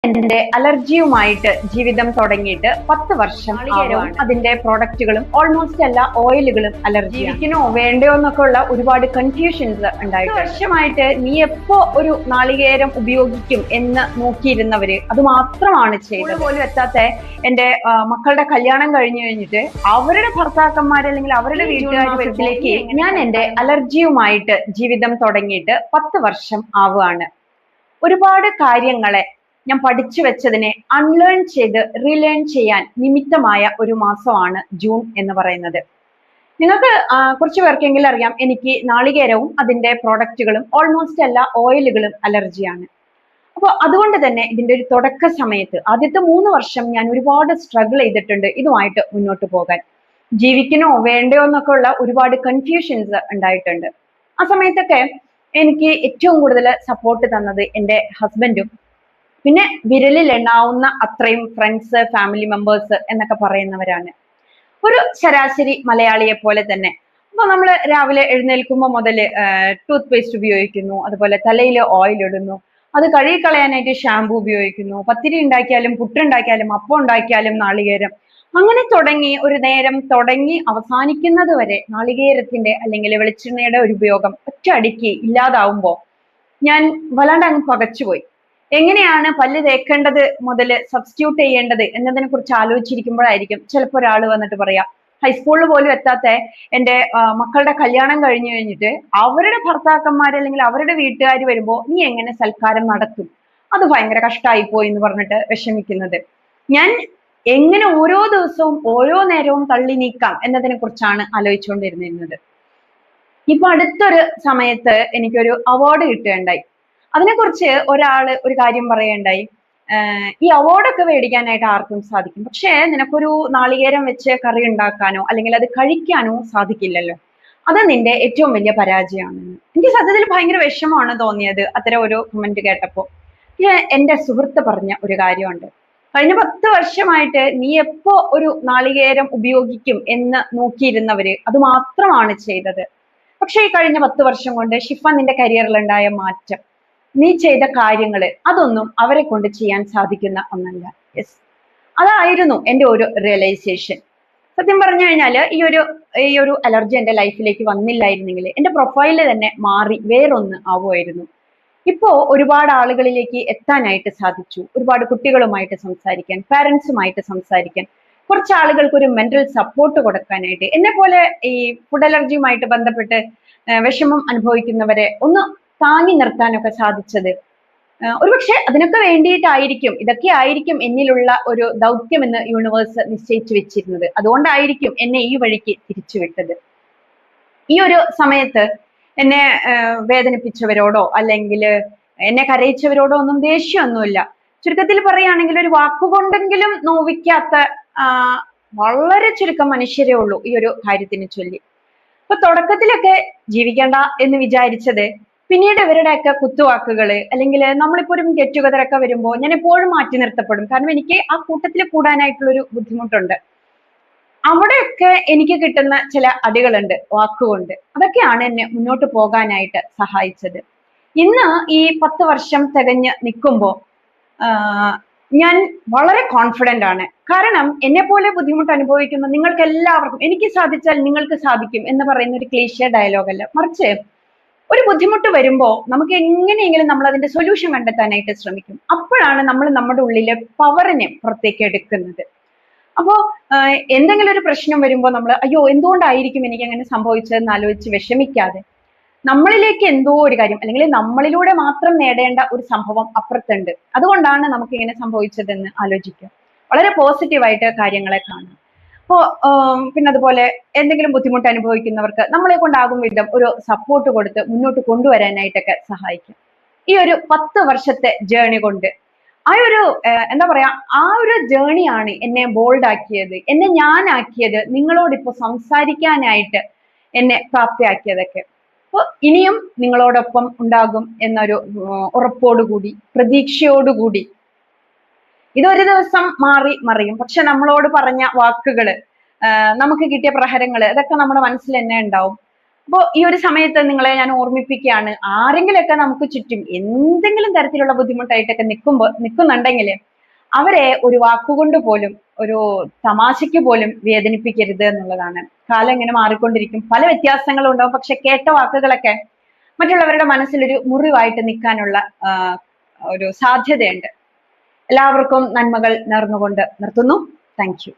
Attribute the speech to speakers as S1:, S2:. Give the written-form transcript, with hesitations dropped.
S1: എന്റെ അലർജിയുമായിട്ട് ജീവിതം തുടങ്ങിയിട്ട് 10 വർഷം നാളികേരവും അതിന്റെ പ്രോഡക്റ്റുകളും ഓൾമോസ്റ്റ് എല്ലാ ഓയിലുകളും അലർജി ജീവിക്കണോ വേണ്ടയോ എന്നൊക്കെ ഉള്ള ഒരുപാട് കൺഫ്യൂഷൻസ് ഉണ്ടായിട്ട് വർഷമായിട്ട് നീ എപ്പോ ഒരു നാളികേരം ഉപയോഗിക്കും എന്ന് നോക്കിയിരുന്നവര് അത് മാത്രമാണ് ചെയ്തത് പോലും എത്താത്ത എന്റെ മക്കളുടെ കല്യാണം കഴിഞ്ഞു കഴിഞ്ഞിട്ട് അവരുടെ ഭർത്താക്കന്മാർ അല്ലെങ്കിൽ അവരുടെ വീട്ടുകാരിലേക്ക് ഞാൻ എന്റെ അലർജിയുമായിട്ട് ജീവിതം തുടങ്ങിയിട്ട് 10 വർഷം ആവുകയാണ്. ഒരുപാട് കാര്യങ്ങളെ ഞാൻ പഠിച്ചു വെച്ചതിനെ അൺലേൺ ചെയ്ത് റീലേൺ ചെയ്യാൻ നിമിത്തമായ ഒരു മാസമാണ് ജൂൺ എന്ന് പറയുന്നത്. നിങ്ങൾക്ക് കുറച്ചു പേർക്കെങ്കിലും അറിയാം, എനിക്ക് നാളികേരവും അതിന്റെ പ്രോഡക്റ്റുകളും ഓൾമോസ്റ്റ് എല്ലാ ഓയിലുകളും അലർജിയാണ്. അപ്പോൾ അതുകൊണ്ട് തന്നെ ഇതിന്റെ ഒരു തുടക്ക സമയത്ത് ആദ്യത്തെ 3 വർഷം ഞാൻ ഒരുപാട് സ്ട്രഗിൾ ചെയ്തിട്ടുണ്ട് ഇതുമായിട്ട് മുന്നോട്ട് പോകാൻ. ജീവിക്കണോ വേണ്ടയോ എന്നൊക്കെ ഉള്ള ഒരുപാട് കൺഫ്യൂഷൻസ് ഉണ്ടായിട്ടുണ്ട്. ആ സമയത്തൊക്കെ എനിക്ക് ഏറ്റവും കൂടുതൽ സപ്പോർട്ട് തന്നത് എൻ്റെ ഹസ്ബൻഡും പിന്നെ വിരലിൽ എണ്ണാവുന്ന അത്രയും ഫ്രണ്ട്സ്, ഫാമിലി മെമ്പേഴ്സ് എന്നൊക്കെ പറയുന്നവരാണ്. ഒരു ശരാശരി മലയാളിയെ പോലെ തന്നെ. അപ്പൊ നമ്മൾ രാവിലെ എഴുന്നേൽക്കുമ്പോൾ മുതൽ ടൂത്ത് പേസ്റ്റ് ഉപയോഗിക്കുന്നു, അതുപോലെ തലയിൽ ഓയിൽ ഇടുന്നു, അത് കഴുകിക്കളയാനായിട്ട് ഷാമ്പു ഉപയോഗിക്കുന്നു, പത്തിരി ഉണ്ടാക്കിയാലും പുട്ടുണ്ടാക്കിയാലും അപ്പം ഉണ്ടാക്കിയാലും നാളികേരം, അങ്ങനെ തുടങ്ങി ഒരു നേരം തുടങ്ങി അവസാനിക്കുന്നത് വരെ നാളികേരത്തിന്റെ അല്ലെങ്കിൽ വെളിച്ചെണ്ണയുടെ ഒരു ഉപയോഗം ഒറ്റയടിക്ക് ഇല്ലാതാവുമ്പോൾ ഞാൻ വല്ലാണ്ട് അങ്ങ് പകച്ചുപോയി. എങ്ങനെയാണ് പല്ല് തേക്കേണ്ടത് മുതൽ സബ്സ്റ്റിറ്റ്യൂട്ട് ചെയ്യേണ്ടത് എന്നതിനെ കുറിച്ച് ആലോചിച്ചിരിക്കുമ്പോഴായിരിക്കും ചിലപ്പോൾ ഒരാൾ വന്നിട്ട് പറയാ, ഹൈസ്കൂളിൽ പോലും എത്താത്ത എന്റെ മക്കളുടെ കല്യാണം കഴിഞ്ഞു കഴിഞ്ഞിട്ട് അവരുടെ ഭർത്താക്കന്മാർ അല്ലെങ്കിൽ അവരുടെ വീട്ടുകാർ വരുമ്പോ നീ എങ്ങനെ സൽക്കാരം നടത്തും, അത് ഭയങ്കര കഷ്ടമായി പോയി എന്ന് പറഞ്ഞിട്ട് വിഷമിക്കുന്നത്. ഞാൻ എങ്ങനെ ഓരോ ദിവസവും ഓരോ നേരവും തള്ളി നീക്കാം എന്നതിനെ കുറിച്ചാണ് ആലോചിച്ചുകൊണ്ടിരുന്നിരുന്നത്. ഇപ്പൊ അടുത്തൊരു സമയത്ത് എനിക്കൊരു അവാർഡ് കിട്ടുകയുണ്ടായി. അതിനെക്കുറിച്ച് ഒരാള് ഒരു കാര്യം പറയുകയുണ്ടായി, ഈ അവാർഡൊക്കെ മേടിക്കാനായിട്ട് ആർക്കും സാധിക്കും, പക്ഷേ നിനക്കൊരു നാളികേരം വെച്ച് കറി ഉണ്ടാക്കാനോ അല്ലെങ്കിൽ അത് കഴിക്കാനോ സാധിക്കില്ലല്ലോ, അത് നിന്റെ ഏറ്റവും വലിയ പരാജയമാണെന്ന്. എനിക്ക് സത്യത്തിൽ ഭയങ്കര വിഷമമാണ് തോന്നിയത് അത്തരം ഒരു കമന്റ് കേട്ടപ്പോ. എന്റെ സുഹൃത്ത് പറഞ്ഞ ഒരു കാര്യമുണ്ട്, കഴിഞ്ഞ 10 വർഷമായിട്ട് നീ എപ്പോ ഒരു നാളികേരം ഉപയോഗിക്കും എന്ന് നോക്കിയിരുന്നവര് അത് മാത്രമാണ് ചെയ്തത്. പക്ഷേ ഈ കഴിഞ്ഞ 10 വർഷം കൊണ്ട് ഷിഫ നിന്റെ കരിയറിൽ ഉണ്ടായ മാറ്റം, നീ ചെയ്ത കാര്യങ്ങള് അതൊന്നും അവരെ കൊണ്ട് ചെയ്യാൻ സാധിക്കുന്ന ഒന്നല്ല. യെസ്, അതായിരുന്നു എൻ്റെ ഒരു റിയലൈസേഷൻ. സത്യം പറഞ്ഞു കഴിഞ്ഞാല് ഈ ഒരു അലർജി എൻ്റെ ലൈഫിലേക്ക് വന്നില്ലായിരുന്നെങ്കിൽ എൻ്റെ പ്രൊഫൈല് തന്നെ മാറി വേറൊന്ന് ആവുമായിരുന്നു. ഇപ്പോ ഒരുപാട് ആളുകളിലേക്ക് എത്താനായിട്ട് സാധിച്ചു, ഒരുപാട് കുട്ടികളുമായിട്ട് സംസാരിക്കാൻ, പാരന്റ്സുമായിട്ട് സംസാരിക്കാൻ, കുറച്ച് ആളുകൾക്ക് ഒരു മെന്റൽ സപ്പോർട്ട് കൊടുക്കാനായിട്ട്, എന്നെ പോലെ ഈ ഫുഡ് അലർജിയുമായിട്ട് ബന്ധപ്പെട്ട് വിഷമം അനുഭവിക്കുന്നവരെ ഒന്ന് താങ്ങി നിർത്താനൊക്കെ സാധിച്ചത് ഒരുപക്ഷെ അതിനൊക്കെ വേണ്ടിയിട്ടായിരിക്കും, ഇതൊക്കെ ആയിരിക്കും എന്നിലുള്ള ഒരു ദൗത്യം എന്ന് യൂണിവേഴ്സ് നിശ്ചയിച്ചു വെച്ചിരുന്നത്. അതുകൊണ്ടായിരിക്കും എന്നെ ഈ വഴിക്ക് തിരിച്ചുവിട്ടത്. ഈ ഒരു സമയത്ത് എന്നെ വേദനിപ്പിച്ചവരോടോ അല്ലെങ്കിൽ എന്നെ കരയിച്ചവരോടോ ഒന്നും ദേഷ്യമൊന്നുമില്ല. ചുരുക്കത്തിൽ പറയുകയാണെങ്കിൽ ഒരു വാക്കുകൊണ്ടെങ്കിലും നോവിക്കാത്ത വളരെ ചുരുക്കം മനുഷ്യരേ ഉള്ളൂ ഈ ഒരു കാര്യത്തിനെ ചൊല്ലി. അപ്പൊ തുടക്കത്തിലൊക്കെ ജീവിക്കേണ്ട എന്ന് വിചാരിച്ചത് പിന്നീട് ഇവരുടെയൊക്കെ കുത്തുവാക്കുകള് അല്ലെങ്കിൽ നമ്മളിപ്പോ ഒരു ഗെറ്റ് ടുഗദർ ഒക്കെ വരുമ്പോൾ ഞാൻ എപ്പോഴും മാറ്റി നിർത്തപ്പെടും. കാരണം എനിക്ക് ആ കൂട്ടത്തിൽ കൂടാനായിട്ടുള്ളൊരു ബുദ്ധിമുട്ടുണ്ട്. അവിടെയൊക്കെ എനിക്ക് കിട്ടുന്ന ചില അടികളുണ്ട് വാക്കുകൊണ്ട്. അതൊക്കെയാണ് എന്നെ മുന്നോട്ട് പോകാനായിട്ട് സഹായിച്ചത്. ഇന്ന് ഈ 10 വർഷം തികഞ്ഞ് നിൽക്കുമ്പോൾ ഞാൻ വളരെ കോൺഫിഡന്റ് ആണ്. കാരണം എന്നെ പോലെ ബുദ്ധിമുട്ട് അനുഭവിക്കുന്ന നിങ്ങൾക്ക് എല്ലാവർക്കും എനിക്ക് സാധിച്ചാൽ നിങ്ങൾക്ക് സാധിക്കും എന്ന് പറയുന്ന ഒരു ക്ലീശേ ഡയലോഗല്ല, മറിച്ച് ഒരു ബുദ്ധിമുട്ട് വരുമ്പോൾ നമുക്ക് എങ്ങനെയെങ്കിലും നമ്മൾ അതിന്റെ സൊല്യൂഷൻ കണ്ടെത്താനായിട്ട് ശ്രമിക്കും. അപ്പോഴാണ് നമ്മൾ നമ്മുടെ ഉള്ളിലെ പവറിനെ പുറത്തേക്ക് എടുക്കുന്നത്. അപ്പോ എന്തെങ്കിലും ഒരു പ്രശ്നം വരുമ്പോൾ നമ്മൾ അയ്യോ എന്തുകൊണ്ടായിരിക്കും എനിക്ക് അങ്ങനെ സംഭവിച്ചതെന്ന് ആലോചിച്ച് വിഷമിക്കാതെ നമ്മളിലേക്ക് എന്തോ ഒരു കാര്യം അല്ലെങ്കിൽ നമ്മളിലൂടെ മാത്രം നേടേണ്ട ഒരു സംഭവം അപ്പുറത്തുണ്ട്, അതുകൊണ്ടാണ് നമുക്ക് ഇങ്ങനെ സംഭവിച്ചതെന്ന് ആലോചിക്കുക. വളരെ പോസിറ്റീവായിട്ട് കാര്യങ്ങളെ കാണാം. അപ്പോ പിന്നെ അതുപോലെ എന്തെങ്കിലും ബുദ്ധിമുട്ട് അനുഭവിക്കുന്നവർക്ക് നമ്മളെ കൊണ്ടാകും വിധം ഒരു സപ്പോർട്ട് കൊടുത്ത് മുന്നോട്ട് കൊണ്ടുവരാനായിട്ടൊക്കെ സഹായിക്കും. ഈ ഒരു 10 വർഷത്തെ ജേണി കൊണ്ട് ആ ഒരു എന്താ പറയാ, ആ ഒരു ജേണിയാണ് എന്നെ ബോൾഡ് ആക്കിയത്, എന്നെ ഞാനാക്കിയത്, നിങ്ങളോടിപ്പോ സംസാരിക്കാനായിട്ട് എന്നെ പ്രാപ്തിയാക്കിയതൊക്കെ. അപ്പൊ ഇനിയും നിങ്ങളോടൊപ്പം ഉണ്ടാകും എന്നൊരു ഉറപ്പോടുകൂടി, പ്രതീക്ഷയോടുകൂടി. ഇതൊരു ദിവസം മാറി മറിയും, പക്ഷെ നമ്മളോട് പറഞ്ഞ വാക്കുകള്, നമുക്ക് കിട്ടിയ പ്രഹരങ്ങള്, അതൊക്കെ നമ്മുടെ മനസ്സിൽ തന്നെ ഉണ്ടാവും. അപ്പോ ഈ ഒരു സമയത്ത് നിങ്ങളെ ഞാൻ ഓർമ്മിപ്പിക്കുകയാണ്, ആരെങ്കിലൊക്കെ നമുക്ക് ചുറ്റും എന്തെങ്കിലും തരത്തിലുള്ള ബുദ്ധിമുട്ടായിട്ടൊക്കെ നിൽക്കുന്നുണ്ടെങ്കിൽ അവരെ ഒരു വാക്കുകൊണ്ട് പോലും, ഒരു തമാശയ്ക്ക് പോലും വേദനിപ്പിക്കരുത് എന്നുള്ളതാണ്. കാലം ഇങ്ങനെ മാറിക്കൊണ്ടിരിക്കും, പല വ്യത്യാസങ്ങളും ഉണ്ടാവും. പക്ഷെ കേട്ട വാക്കുകളൊക്കെ മറ്റുള്ളവരുടെ മനസ്സിലൊരു മുറിവായിട്ട് നിൽക്കാനുള്ള ഒരു സാധ്യതയുണ്ട്. എല്ലാവർക്കും നന്മകൾ നേർന്നുകൊണ്ട് നിർത്തുന്നു. Thank you.